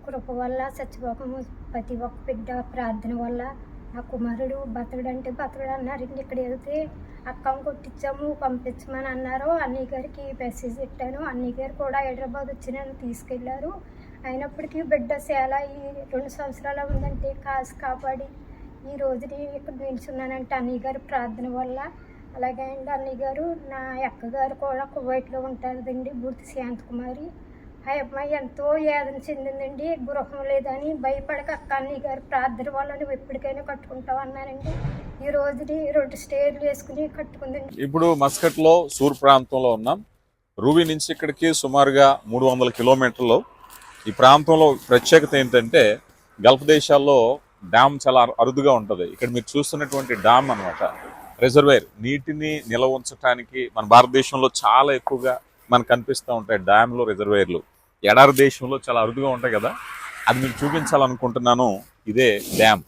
కృప వల్ల సత్యభామము ప్రతి ఒక్క బిడ్డ ప్రార్థన వల్ల నా కుమారుడు బతకడంటే బతకడు అన్నారండి. ఇక్కడ వెళ్తే అక్కను కొట్టించాము పంపించమని అన్నారు. అన్నయ్య గారికి మెసేజ్ పెట్టాను. అన్నయ్య గారు కూడా హైదరాబాద్ వచ్చి నన్ను తీసుకెళ్లారు. అయినప్పటికీ బిడ్డ చాలా ఈ 2 సంవత్సరాలు ఉందంటే కాపాడి ఈ రోజుని ఇక్కడ నిల్చున్నానంటే అన్నయ్య గారి ప్రార్థన వల్ల. అలాగే అండి అన్నయ్య గారు నా అక్కగారు కూడా కువైట్లో ఉంటారండి, బూర్తి శాంతకుమారి. ఆ అమ్మాయి ఎంతో వేదన చెందిందండి. గృహం లేదని భయపడక అక్క అన్నయ్య గారు ప్రార్థన వల్ల నువ్వు ఎప్పటికైనా కట్టుకుంటావు అన్నారండి. ఈ రోజుని 2 స్టేర్లు వేసుకుని కట్టుకుందండి. ఇప్పుడు మస్కట్లో సూర్ ప్రాంతంలో ఉన్నాం. రూబీ నుంచి ఇక్కడికి సుమారుగా 300 కిలోమీటర్లు. ఈ ప్రాంతంలో ప్రత్యేకత ఏంటంటే గల్ఫ్ దేశాల్లో డ్యామ్ చాలా అరుదుగా ఉంటుంది. ఇక్కడ మీరు చూస్తున్నటువంటి డ్యామ్ అనమాట రిజర్వేర్, నీటిని నిల్వ ఉంచడానికి మన భారతదేశంలో చాలా ఎక్కువగా మనకు కనిపిస్తూ ఉంటాయి డ్యామ్లు, రిజర్వేర్లు. ఎడారి దేశంలో చాలా అరుదుగా ఉంటాయి కదా, అది మీకు చూపించాలనుకుంటున్నాను. ఇదే డ్యామ్.